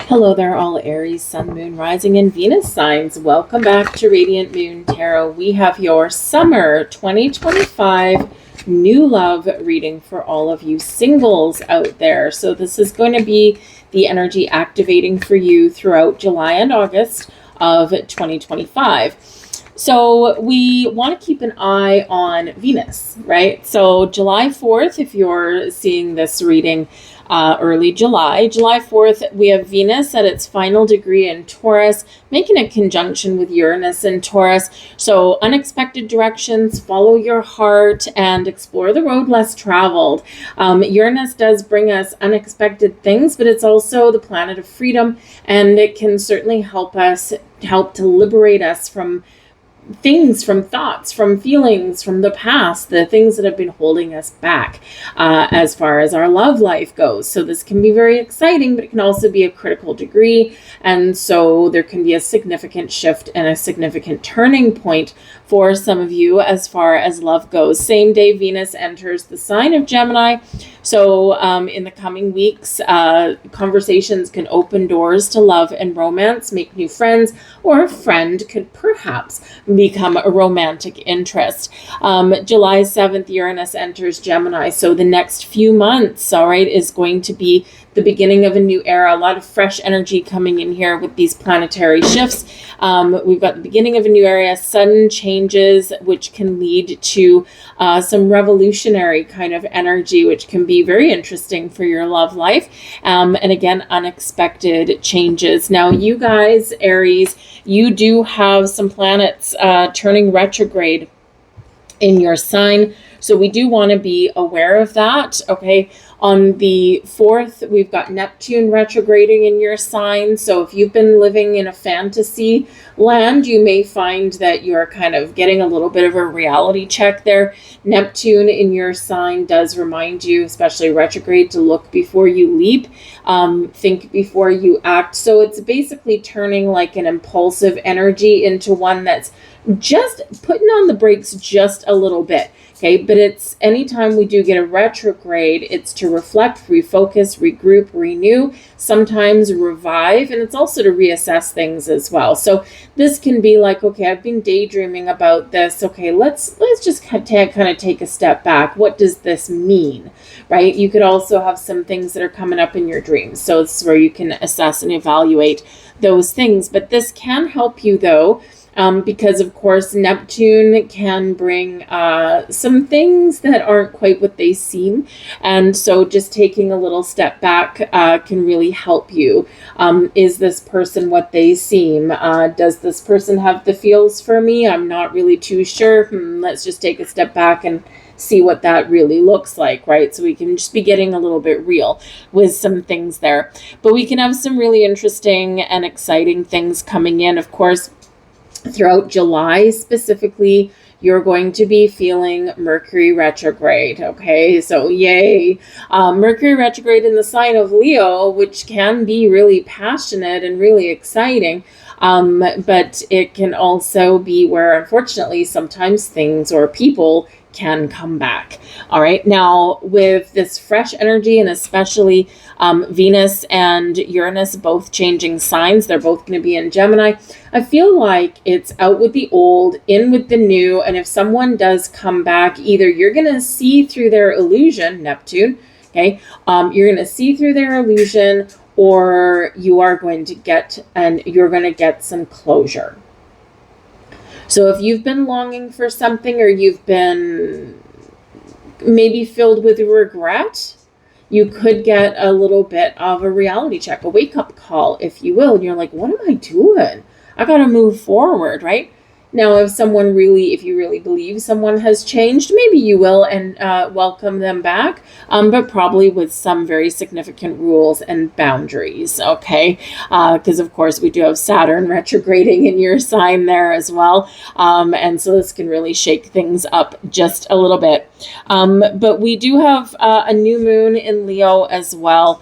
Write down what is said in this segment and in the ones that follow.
Hello there, all Aries, Sun, Moon, Rising, and Venus signs. Welcome back to Radiant Moon Tarot. We have your summer 2025 new love reading for all of you singles out there. So this is going to be the energy activating for you throughout July and August of 2025. So we want to keep an eye on Venus, right? So July 4th, if you're seeing this reading early July 4th, we have Venus at its final degree in Taurus, making a conjunction with Uranus in Taurus. So unexpected directions, follow your heart, and explore the road less traveled. Uranus does bring us unexpected things, but it's also the planet of freedom, and it can certainly help to liberate us from things, from thoughts, from feelings, from the past, the things that have been holding us back as far as our love life goes. So this can be very exciting, but it can also be a critical degree. And so there can be a significant shift and a significant turning point for some of you as far as love goes. Same day Venus enters the sign of Gemini. So in the coming weeks, conversations can open doors to love and romance, make new friends, or a friend could perhaps become a romantic interest. July 7th, Uranus enters Gemini. So the next few months, all right, is going to be the beginning of a new era. A lot of fresh energy coming in here with these planetary shifts. We've got the beginning of a new era, sudden changes, which can lead to some revolutionary kind of energy, which can be very interesting for your love life. And again, unexpected changes. Now, you guys, Aries, you do have some planets turning retrograde in your sign. So we do want to be aware of that, okay? On the 4th, we've got Neptune retrograding in your sign. So if you've been living in a fantasy land, you may find that you're kind of getting a little bit of a reality check there. Neptune in your sign does remind you, especially retrograde, to look before you leap, think before you act. So it's basically turning like an impulsive energy into one that's just putting on the brakes just a little bit. Okay, but it's anytime we do get a retrograde, it's to reflect, refocus, regroup, renew, sometimes revive, and it's also to reassess things as well. So this can be like, okay, I've been daydreaming about this. Okay, let's just kind of take a step back. What does this mean, right? You could also have some things that are coming up in your dreams. So this is where you can assess and evaluate those things. But this can help you though, because of course Neptune can bring some things that aren't quite what they seem, and so just taking a little step back can really help you. Is this person what they seem? Does this person have the feels for me? I'm not really too sure. Let's just take a step back and see what that really looks like, right? So we can just be getting a little bit real with some things there, but we can have some really interesting and exciting things coming in. Of course, throughout July specifically, you're going to be feeling Mercury retrograde, okay? So yay. Mercury retrograde in the sign of Leo, which can be really passionate and really exciting, but it can also be where, unfortunately, sometimes things or people can come back. All right. Now, with this fresh energy, and especially Venus and Uranus both changing signs, they're both going to be in Gemini. I feel like it's out with the old, in with the new. And if someone does come back, either you're going to see through their illusion, Neptune, okay, you're going to see through their illusion, or you are going to get some closure. So if you've been longing for something, or you've been maybe filled with regret, you could get a little bit of a reality check, a wake-up call, if you will. And you're like, what am I doing? I got to move forward, right? Now, if you really believe someone has changed, maybe you will and welcome them back, but probably with some very significant rules and boundaries, okay? Because, of course, we do have Saturn retrograding in your sign there as well, and so this can really shake things up just a little bit. But we do have a new moon in Leo as well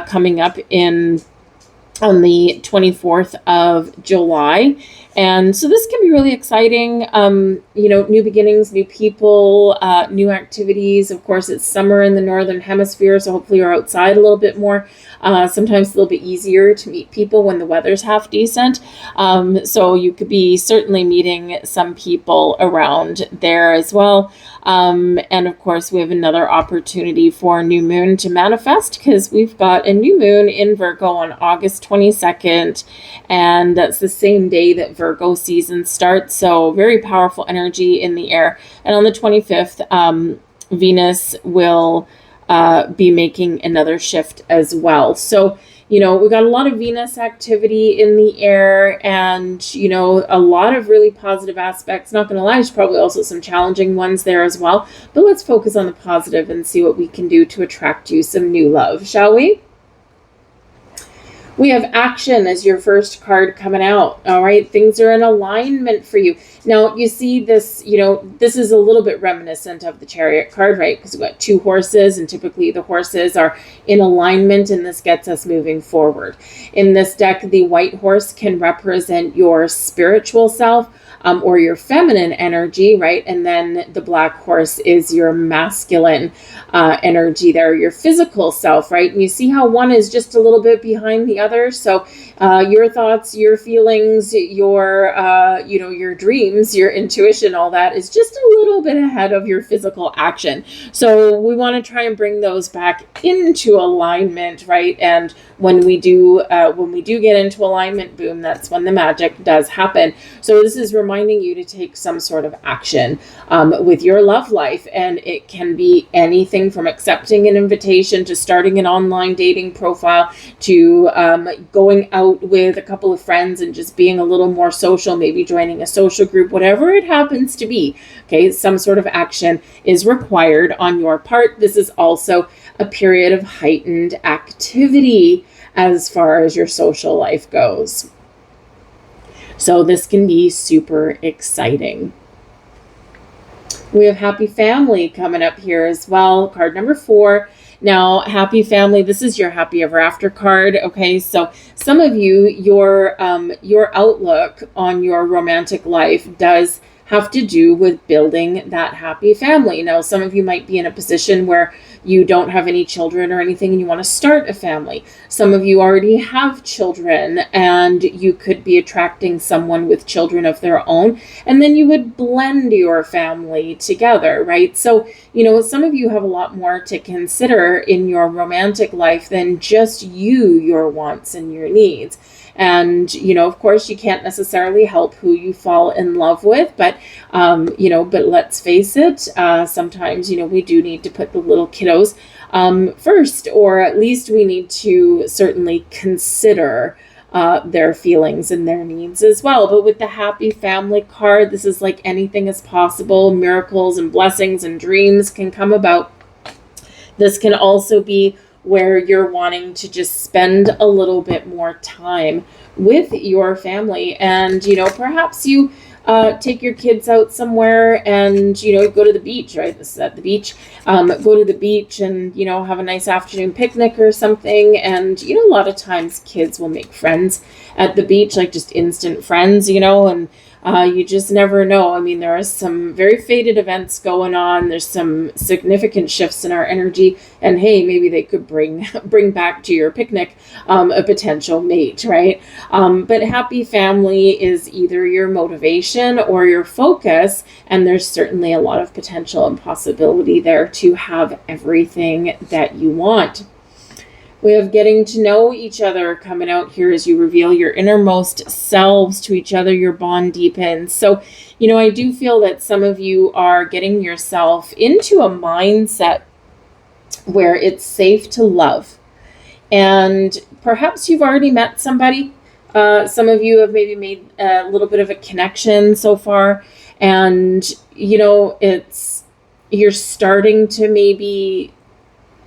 coming up in on the 24th of July. And so this can be really exciting. New beginnings, new people, new activities. Of course, it's summer in the Northern Hemisphere, so hopefully you're outside a little bit more. Sometimes it's a little bit easier to meet people when the weather's half decent. So you could be certainly meeting some people around there as well. And of course, we have another opportunity for a new moon to manifest, because we've got a new moon in Virgo on August 22nd, and that's the same day that Virgo season starts. So very powerful energy in the air. And on the 25th, Venus will be making another shift as well. So, we've got a lot of Venus activity in the air, and, a lot of really positive aspects. Not going to lie, there's probably also some challenging ones there as well. But let's focus on the positive and see what we can do to attract you some new love, shall we? We have action as your first card coming out. All right. Things are in alignment for you. Now, you see this, this is a little bit reminiscent of the Chariot card, right? Because we've got two horses, and typically the horses are in alignment, and this gets us moving forward. In this deck, the white horse can represent your spiritual self, or your feminine energy, right? And then the black horse is your masculine energy there, your physical self, right? And you see how one is just a little bit behind the other. So your thoughts, your feelings, your dreams, your intuition, all that is just a little bit ahead of your physical action. So we want to try and bring those back into alignment, right? And when we do get into alignment, boom, that's when the magic does happen. So this is reminding you to take some sort of action with your love life. And it can be anything from accepting an invitation to starting an online dating profile to going out with a couple of friends and just being a little more social, maybe joining a social group, whatever it happens to be. Okay, some sort of action is required on your part. This is also a period of heightened activity as far as your social life goes. So this can be super exciting. We have happy family coming up here as well. Card number 4. Now, happy family, this is your happy ever after card. Okay, so some of you, your outlook on your romantic life does have to do with building that happy family. Now, some of you might be in a position where you don't have any children or anything and you want to start a family. Some of you already have children and you could be attracting someone with children of their own, and then you would blend your family together, right? So, some of you have a lot more to consider in your romantic life than just your wants and your needs. And, of course, you can't necessarily help who you fall in love with, but let's face it, sometimes, we do need to put the little kiddos first, or at least we need to certainly consider their feelings and their needs as well. But with the happy family card, this is like anything is possible. Miracles and blessings and dreams can come about. This can also be where you're wanting to just spend a little bit more time with your family. And, perhaps you take your kids out somewhere and, go to the beach, right? This is at the beach. Go to the beach and, have a nice afternoon picnic or something. And, a lot of times kids will make friends at the beach, like just instant friends, and you just never know. I mean, there are some very fated events going on. There's some significant shifts in our energy. And hey, maybe they could bring back to your picnic a potential mate, right? But happy family is either your motivation or your focus. And there's certainly a lot of potential and possibility there to have everything that you want. We have getting to know each other coming out here as you reveal your innermost selves to each other, your bond deepens. So, I do feel that some of you are getting yourself into a mindset where it's safe to love. And perhaps you've already met somebody. Some of you have maybe made a little bit of a connection so far. And, you're starting to maybe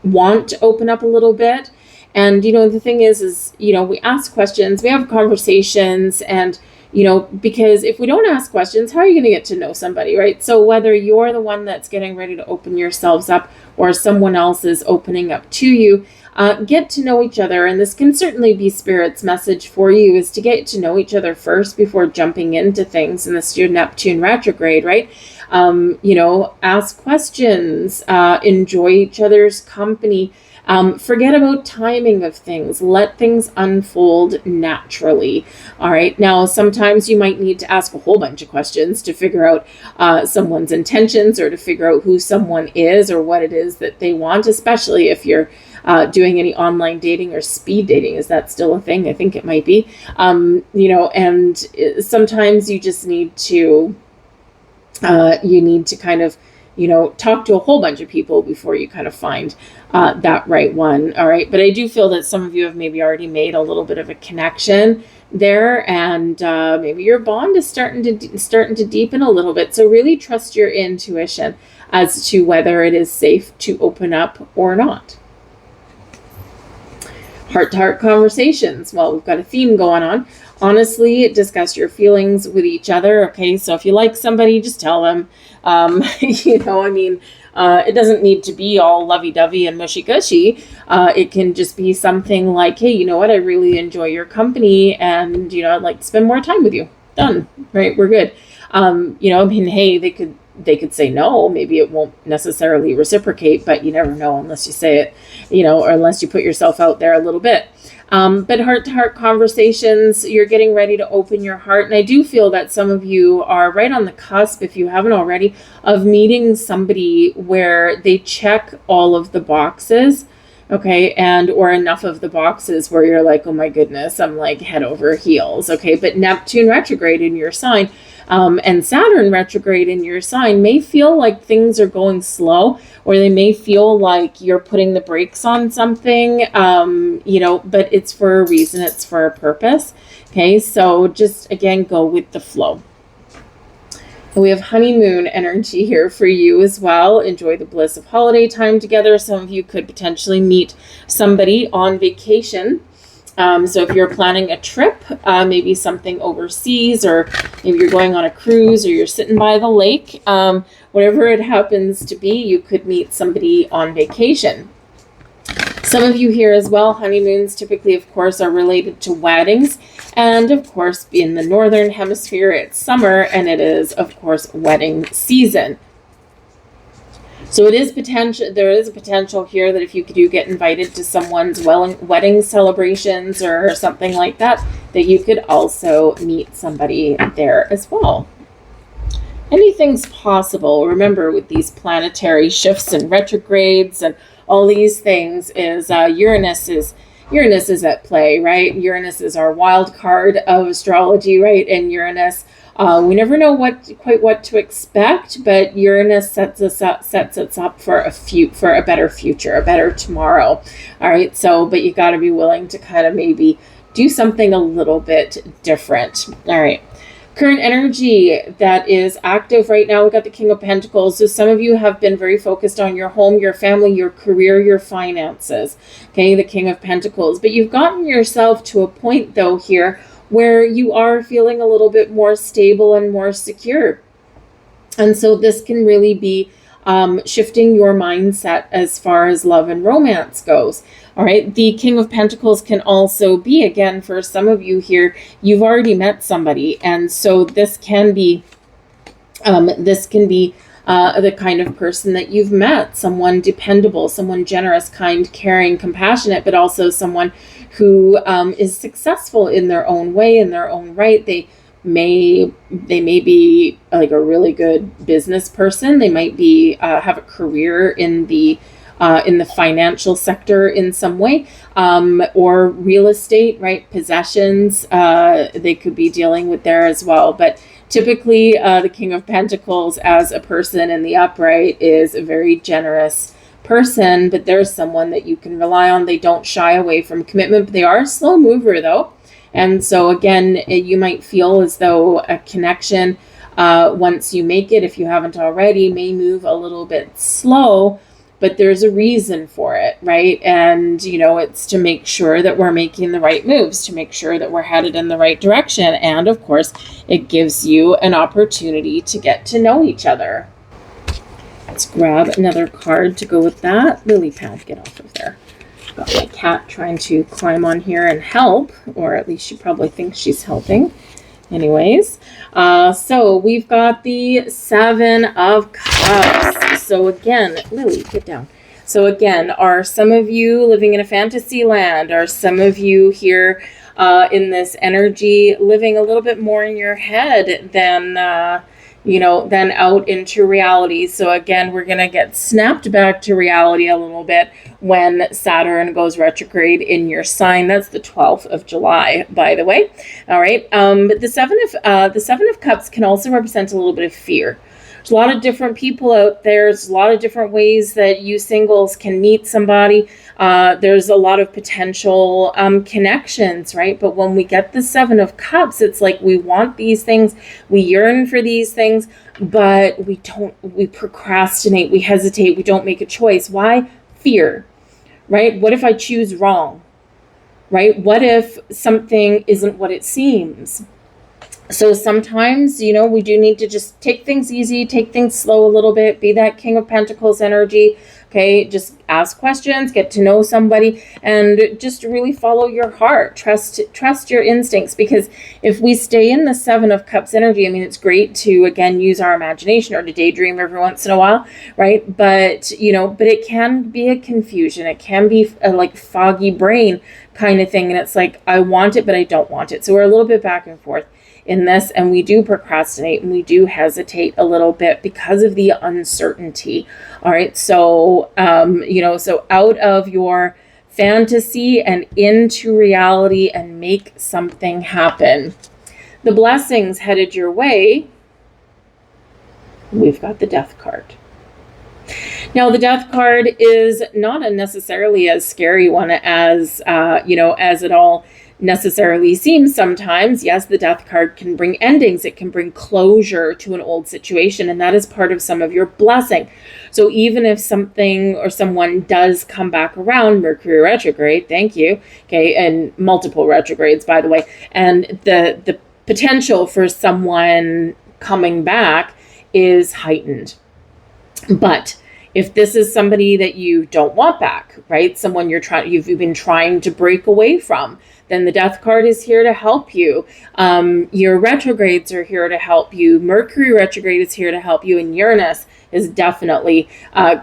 want to open up a little bit. And, the thing is, we ask questions, we have conversations, and, because if we don't ask questions, how are you going to get to know somebody, right? So whether you're the one that's getting ready to open yourselves up or someone else is opening up to you, get to know each other. And this can certainly be Spirit's message for you, is to get to know each other first before jumping into things. And this is your Neptune retrograde, right? Ask questions, enjoy each other's company. Forget about timing of things. Let things unfold naturally. All right. Now, sometimes you might need to ask a whole bunch of questions to figure out someone's intentions, or to figure out who someone is or what it is that they want, especially if you're doing any online dating or speed dating. Is that still a thing? I think it might be. And sometimes you just need to kind of, talk to a whole bunch of people before you kind of find that right one. All right. But I do feel that some of you have maybe already made a little bit of a connection there, and maybe your bond is starting to deepen a little bit. So really trust your intuition as to whether it is safe to open up or not. Heart-to-heart conversations. Well, we've got a theme going on. Honestly, discuss your feelings with each other. Okay, so if you like somebody, just tell them. It doesn't need to be all lovey-dovey and mushy-gushy. It can just be something like, hey, you know what? I really enjoy your company, and I'd like to spend more time with you. Done. Right? We're good. Hey, they could say no. Maybe it won't necessarily reciprocate, but you never know unless you say it, or unless you put yourself out there a little bit. But heart-to-heart conversations, you're getting ready to open your heart. And I do feel that some of you are right on the cusp, if you haven't already, of meeting somebody where they check all of the boxes, okay, and or enough of the boxes where you're like, oh my goodness, I'm like head over heels, okay? But Neptune retrograde in your sign and Saturn retrograde in your sign may feel like things are going slow, or they may feel like you're putting the brakes on something, but it's for a reason, it's for a purpose, okay? So just, again, go with the flow. We have honeymoon energy here for you as well. Enjoy the bliss of holiday time together. Some of you could potentially meet somebody on vacation. So if you're planning a trip, maybe something overseas, or maybe you're going on a cruise, or you're sitting by the lake, whatever it happens to be, you could meet somebody on vacation. Some of you here as well, honeymoons typically, of course, are related to weddings. And of course, in the Northern Hemisphere, it's summer, and it is, of course, wedding season. So there is a potential here that if you do get invited to someone's wedding celebrations or something like that, that you could also meet somebody there as well. Anything's possible. Remember, with these planetary shifts and retrogrades and all these things, is Uranus is at play, right? Uranus is our wild card of astrology, right? And Uranus, we never know quite what to expect, but Uranus sets us up for a better future, a better tomorrow. All right. So, but you got to be willing to kind of maybe do something a little bit different. All right. Current energy that is active right now, we've got the King of Pentacles. So some of you have been very focused on your home, your family, your career, your finances. Okay, the King of Pentacles. But you've gotten yourself to a point, though, here where you are feeling a little bit more stable and more secure. And so this can really be shifting your mindset as far as love and romance goes. All right. The King of Pentacles can also be, again, for some of you here, you've already met somebody. And so this can be the kind of person that you've met, someone dependable, someone generous, kind, caring, compassionate, but also someone who is successful in their own way, in their own right. They may be like a really good business person. They might be have a career in the financial sector in some way, or real estate, right? Possessions, they could be dealing with there as well. But typically, the King of Pentacles as a person in the upright is a very generous person, but there's someone that you can rely on. They don't shy away from commitment, but they are a slow mover, though. And so again, you might feel as though a connection, once you make it, if you haven't already, may move a little bit slow, but there's a reason for it, right? And, it's to make sure that we're making the right moves, to make sure that we're headed in the right direction. And of course, it gives you an opportunity to get to know each other. Let's grab another card to go with that. Lily pad, get off of there. Got my cat trying to climb on here and help, or at least she probably thinks she's helping. Anyways, so we've got the Seven of Cups. So again, Lily, get down. So again, are some of you living in a fantasy land? Are some of you here in this energy living a little bit more in your head than than out into reality? So again, we're going to get snapped back to reality a little bit when Saturn goes retrograde in your sign. That's the 12th of July, by the way. All right. But the Seven of Cups can also represent a little bit of fear. There's a lot of different people out there. There's a lot of different ways that you singles can meet somebody. There's a lot of potential connections, right? But when we get the Seven of Cups, it's like we want these things, we yearn for these things, but we procrastinate, we hesitate, we don't make a choice. Why? Fear, right? What if I choose wrong, right? What if something isn't what it seems? So sometimes, we do need to just take things easy, take things slow a little bit, be that King of Pentacles energy. Okay, just ask questions, get to know somebody, and just really follow your heart. Trust your instincts, because if we stay in the Seven of Cups energy, I mean, it's great to, again, use our imagination or to daydream every once in a while, right? But, but it can be a confusion. It can be a like foggy brain kind of thing. And it's like, I want it, but I don't want it. So we're a little bit back and forth in this, and we do procrastinate and we do hesitate a little bit because of the uncertainty. All right, so so out of your fantasy and into reality and make something happen. The blessings headed your way. We've got the Death card. Now, the Death card is not a necessarily as scary one as as it all necessarily seems sometimes. Yes, the Death card can bring endings. It can bring closure to an old situation, and that is part of some of your blessing. So even if something or someone does come back around, Mercury retrograde, thank you, okay, and multiple retrogrades, by the way, and the potential for someone coming back is heightened. But if this is somebody that you don't want back, right, someone you've been trying to break away from, then the Death card is here to help you. Your retrogrades are here to help you. Mercury retrograde is here to help you, and Uranus is definitely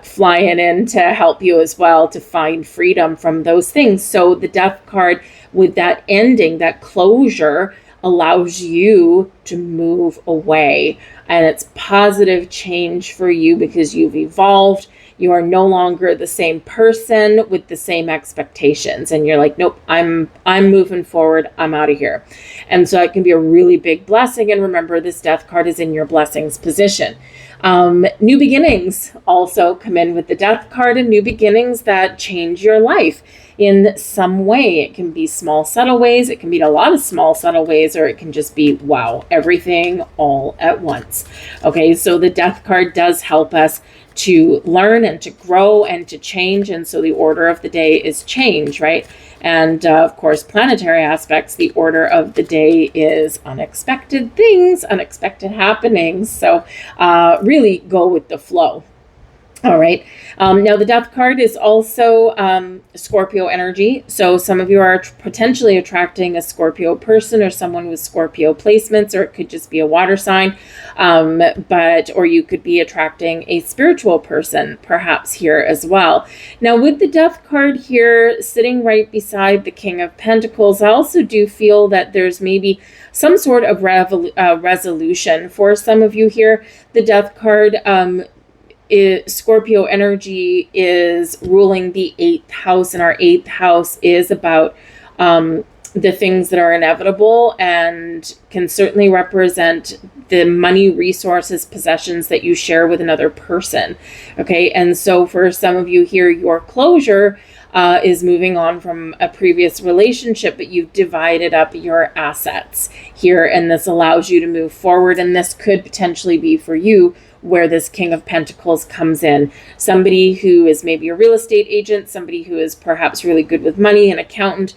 flying in to help you as well, to find freedom from those things. So the Death card, with that ending, that closure, allows you to move away, and it's positive change for you because you've evolved. You are no longer the same person with the same expectations, and you're like, nope, I'm moving forward, I'm out of here. And so it can be a really big blessing. And remember, this Death card is in your blessings position. New beginnings also come in with the Death card, and new beginnings that change your life in some way. It can be small, subtle ways. It can be a lot of small, subtle ways, or it can just be, wow, everything all at once. Okay, so the Death card does help us to learn and to grow and to change. And so the order of the day is change, right? And of course, planetary aspects, the order of the day is unexpected things, unexpected happenings. So really go with the flow. All right. Now, the Death card is also Scorpio energy. So some of you are potentially attracting a Scorpio person or someone with Scorpio placements, or it could just be a water sign. Or you could be attracting a spiritual person perhaps here as well. Now, with the Death card here sitting right beside the King of Pentacles, I also do feel that there's maybe some sort of resolution for some of you here. The Death card, Scorpio energy is ruling the 8th house, and our 8th house is about the things that are inevitable and can certainly represent the money, resources, possessions that you share with another person. Okay, and so for some of you here, your closure is moving on from a previous relationship, but you've divided up your assets here, and this allows you to move forward. And this could potentially be for you where this King of Pentacles comes in. Somebody who is maybe a real estate agent, somebody who is perhaps really good with money, an accountant,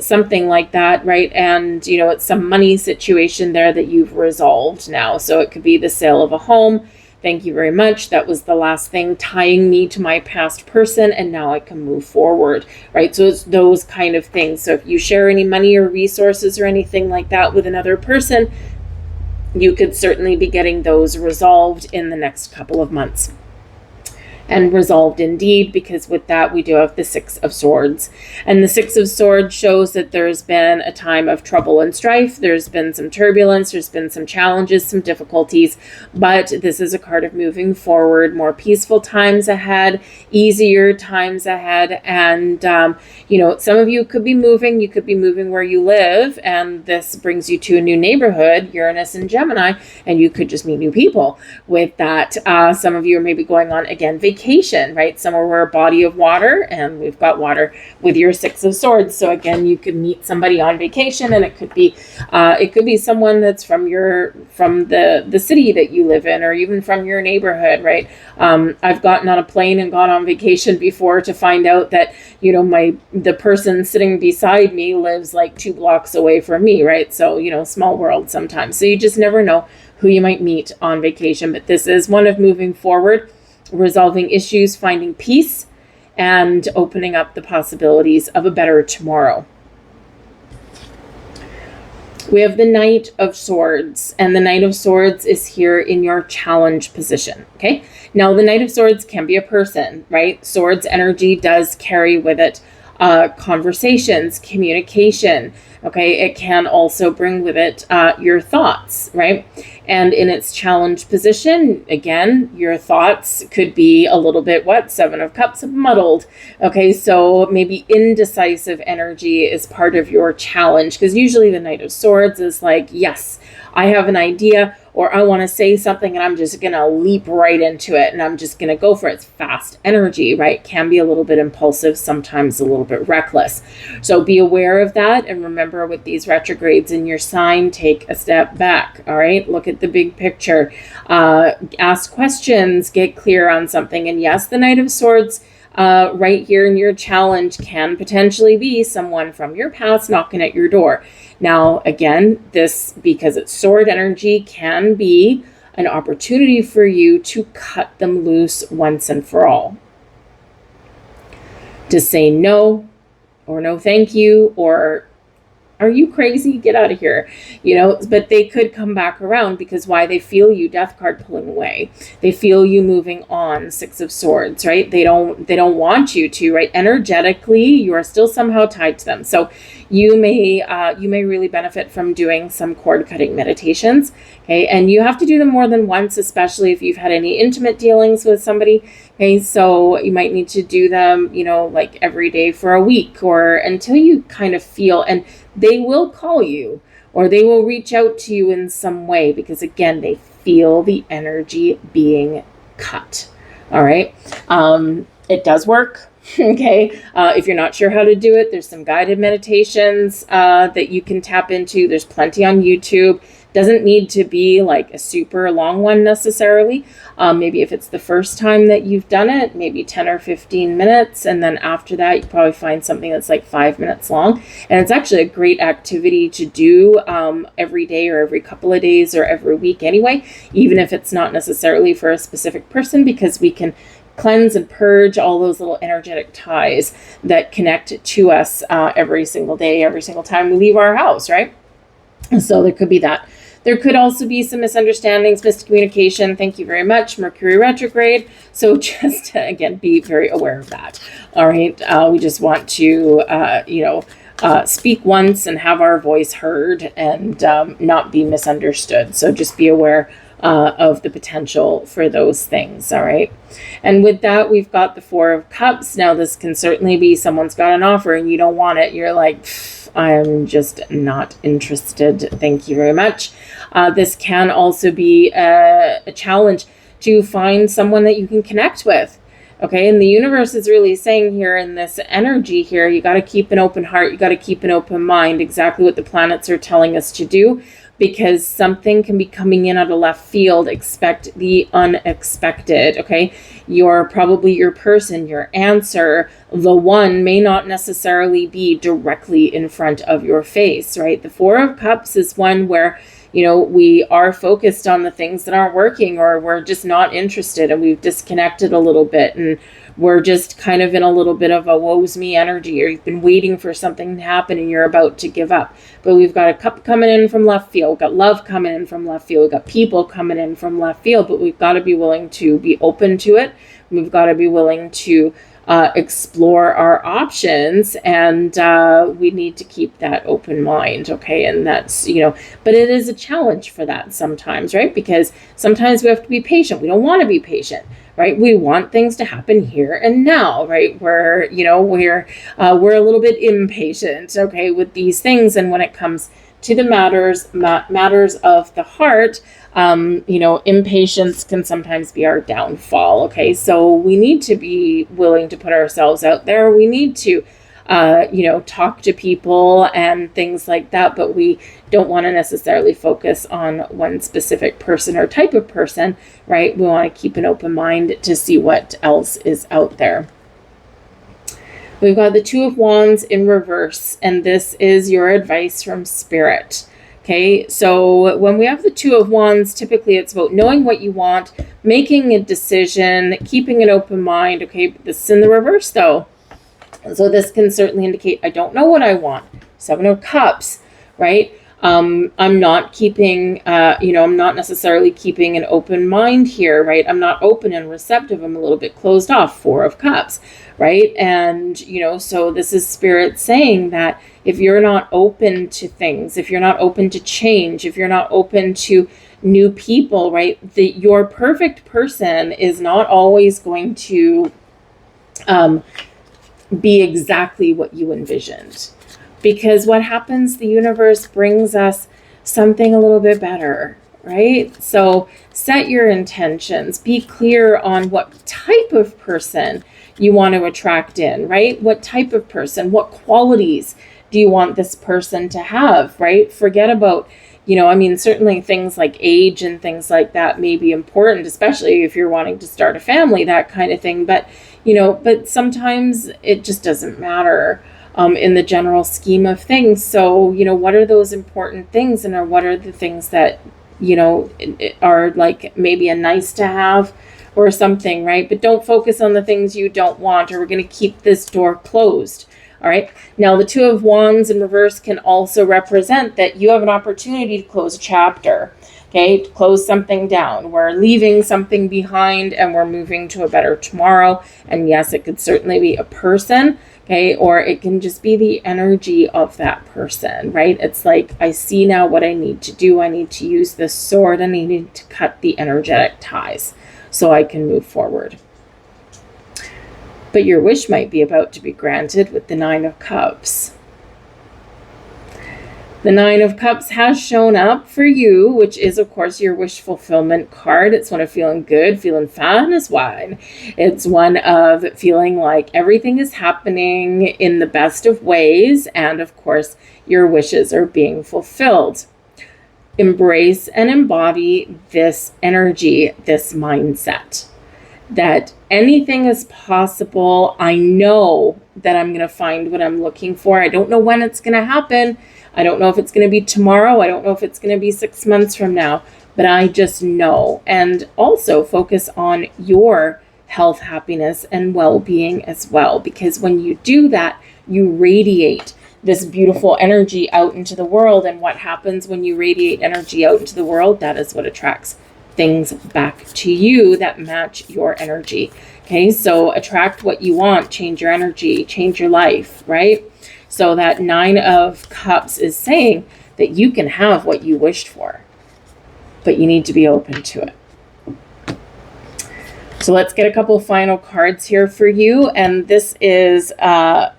something like that, right? And, it's some money situation there that you've resolved now. So it could be the sale of a home. Thank you very much. That was the last thing tying me to my past person, and now I can move forward, right? So it's those kind of things. So if you share any money or resources or anything like that with another person, you could certainly be getting those resolved in the next couple of months. And resolved indeed, because with that we do have the Six of Swords. And the Six of Swords shows that there's been a time of trouble and strife. There's been some turbulence. There's been some challenges, some difficulties. But this is a card of moving forward, more peaceful times ahead, easier times ahead. And, some of you could be moving. You could be moving where you live. And this brings you to a new neighborhood, Uranus and Gemini. And you could just meet new people with that. Some of you are maybe going on, again, vacation, right? Somewhere where a body of water, and we've got water with your Six of Swords. So again, you could meet somebody on vacation, and it could be someone that's from the city that you live in, or even from your neighborhood, right? I've gotten on a plane and gone on vacation before to find out that, the person sitting beside me lives like 2 blocks away from me, right? So, small world sometimes. So you just never know who you might meet on vacation, but this is one of moving forward, resolving issues, finding peace, and opening up the possibilities of a better tomorrow. We have the Knight of Swords, and the Knight of Swords is here in your challenge position, okay? Now, the Knight of Swords can be a person, right? Swords energy does carry with it conversations, communication, okay? It can also bring with it your thoughts, right? And in its challenge position, again, your thoughts could be a little bit, Seven of Cups, muddled. Okay, so maybe indecisive energy is part of your challenge, because usually the Knight of Swords is like, yes, I have an idea, or I want to say something and I'm just going to leap right into it and I'm just going to go for it. It's fast energy, right? Can be a little bit impulsive, sometimes a little bit reckless. So be aware of that. And remember, with these retrogrades in your sign, take a step back. All right. Look at the big picture. Ask questions, get clear on something. And yes, the Knight of Swords right here in your challenge can potentially be someone from your past knocking at your door. Now, again, this, because it's sword energy, can be an opportunity for you to cut them loose once and for all. To say no, or no thank you, or are you crazy? Get out of here. But they could come back around, because why? They feel you, Death card, pulling away. They feel you moving on, Six of Swords, right? They don't want you to, right? Energetically, you are still somehow tied to them. So you may really benefit from doing some cord cutting meditations. Okay. And you have to do them more than once, especially if you've had any intimate dealings with somebody. Okay. So you might need to do them, like every day for a week, or until you kind of feel, and they will call you or they will reach out to you in some way, because again, they feel the energy being cut. All right. It does work. Okay. If you're not sure how to do it, there's some guided meditations that you can tap into. There's plenty on YouTube. Doesn't need to be like a super long one necessarily. Maybe if it's the first time that you've done it, maybe 10 or 15 minutes. And then after that, you probably find something that's like 5 minutes long. And it's actually a great activity to do every day, or every couple of days, or every week anyway, even if it's not necessarily for a specific person, because we can cleanse and purge all those little energetic ties that connect to us every single day, every single time we leave our house, right? So there could be that. There could also be some misunderstandings, miscommunication. Thank you very much. Mercury retrograde. So just, again, be very aware of that. All right. We just want to, speak once and have our voice heard, and not be misunderstood. So just be aware of the potential for those things. All right. And with that, we've got the Four of Cups. Now, this can certainly be someone's got an offer and you don't want it. You're like, I'm just not interested. Thank you very much. This can also be a challenge to find someone that you can connect with. Okay. And the universe is really saying here in this energy here, you got to keep an open heart. You got to keep an open mind. Exactly what the planets are telling us to do, because something can be coming in out of left field. Expect the unexpected. Okay. Your person, your answer, the one may not necessarily be directly in front of your face, right? The Four of Cups is one where, we are focused on the things that aren't working, or we're just not interested and we've disconnected a little bit, and we're just kind of in a little bit of a woe's me energy, or you've been waiting for something to happen and you're about to give up. But we've got a cup coming in from left field, we've got love coming in from left field, we've got people coming in from left field, but we've got to be willing to be open to it. We've got to be willing to explore our options, and we need to keep that open mind. Okay. And that's, but it is a challenge for that sometimes, right? Because sometimes we have to be patient. We don't want to be patient, right? We want things to happen here and now, right? We're a little bit impatient, okay, with these things. And when it comes to the matters of the heart, impatience can sometimes be our downfall. Okay. So we need to be willing to put ourselves out there. We need to, talk to people and things like that, but we don't want to necessarily focus on one specific person or type of person, right? We want to keep an open mind to see what else is out there. We've got the Two of Wands in reverse, and this is your advice from Spirit. Okay, so when we have the Two of Wands, typically it's about knowing what you want, making a decision, keeping an open mind. Okay, this is in the reverse though. So this can certainly indicate, I don't know what I want. Seven of Cups, right? I'm not keeping, I'm not necessarily keeping an open mind here, right? I'm not open and receptive. I'm a little bit closed off. Four of Cups, right? And, so this is Spirit saying that if you're not open to things, if you're not open to change, if you're not open to new people, right? Your perfect person is not always going to be exactly what you envisioned. Because what happens, the universe brings us something a little bit better, right? So set your intentions. Be clear on what type of person you want to attract in, right? What type of person, what qualities do you want this person to have, right? Forget about, certainly things like age and things like that may be important, especially if you're wanting to start a family, that kind of thing. But, but sometimes it just doesn't matter. In the general scheme of things. So, what are those important things, and what are the things that, are like maybe a nice to have or something, right? But don't focus on the things you don't want, or we're going to keep this door closed. All right. Now, the Two of Wands in reverse can also represent that you have an opportunity to close a chapter. Okay, to close something down. We're leaving something behind and we're moving to a better tomorrow. And yes, it could certainly be a person. Okay, or it can just be the energy of that person, right? It's like, I see now what I need to do. I need to use this sword and I need to cut the energetic ties so I can move forward. But your wish might be about to be granted with the Nine of Cups. The Nine of Cups has shown up for you, which is, of course, your wish fulfillment card. It's one of feeling good, feeling fine as wine. It's one of feeling like everything is happening in the best of ways. And, of course, your wishes are being fulfilled. Embrace and embody this energy, this mindset, that anything is possible. I know that I'm going to find what I'm looking for. I don't know when it's going to happen. I don't know if it's going to be tomorrow. I don't know if it's going to be 6 months from now, but I just know. And also focus on your health, happiness, and well-being as well. Because when you do that, you radiate this beautiful energy out into the world. And what happens when you radiate energy out into the world? That is what attracts things back to you that match your energy. Okay, so attract what you want, change your energy, change your life, right? So that Nine of Cups is saying that you can have what you wished for, but you need to be open to it. So let's get a couple final cards here for you. And this is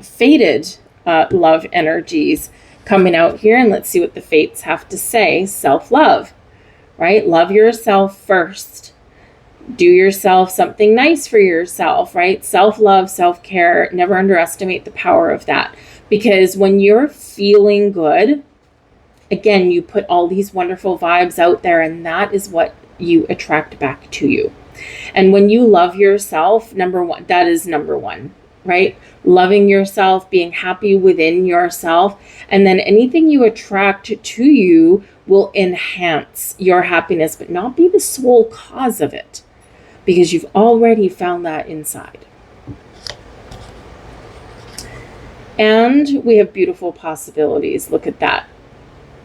fated love energies coming out here. And let's see what the fates have to say. Self-love, right? Love yourself first. Do yourself something nice for yourself, right? Self-love, self-care. Never underestimate the power of that. Because when you're feeling good, again, you put all these wonderful vibes out there, and that is what you attract back to you. And when you love yourself, number one, that is number one. right? Loving yourself, being happy within yourself. And then anything you attract to you will enhance your happiness, but not be the sole cause of it, because you've already found that inside. And we have beautiful possibilities. Look at that.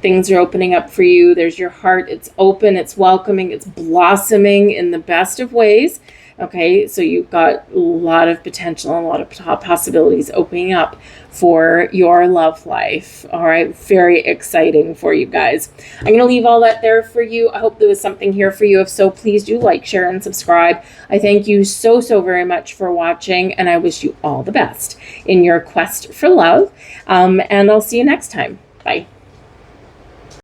Things are opening up for you. There's your heart. It's open. It's welcoming. It's blossoming in the best of ways. Okay, so you've got a lot of potential and a lot of possibilities opening up for your love life. All right, very exciting for you guys. I'm going to leave all that there for you. I hope there was something here for you. If so, please do like, share, and subscribe. I thank you so very much for watching, and I wish you all the best in your quest for love. And I'll see you next time. Bye.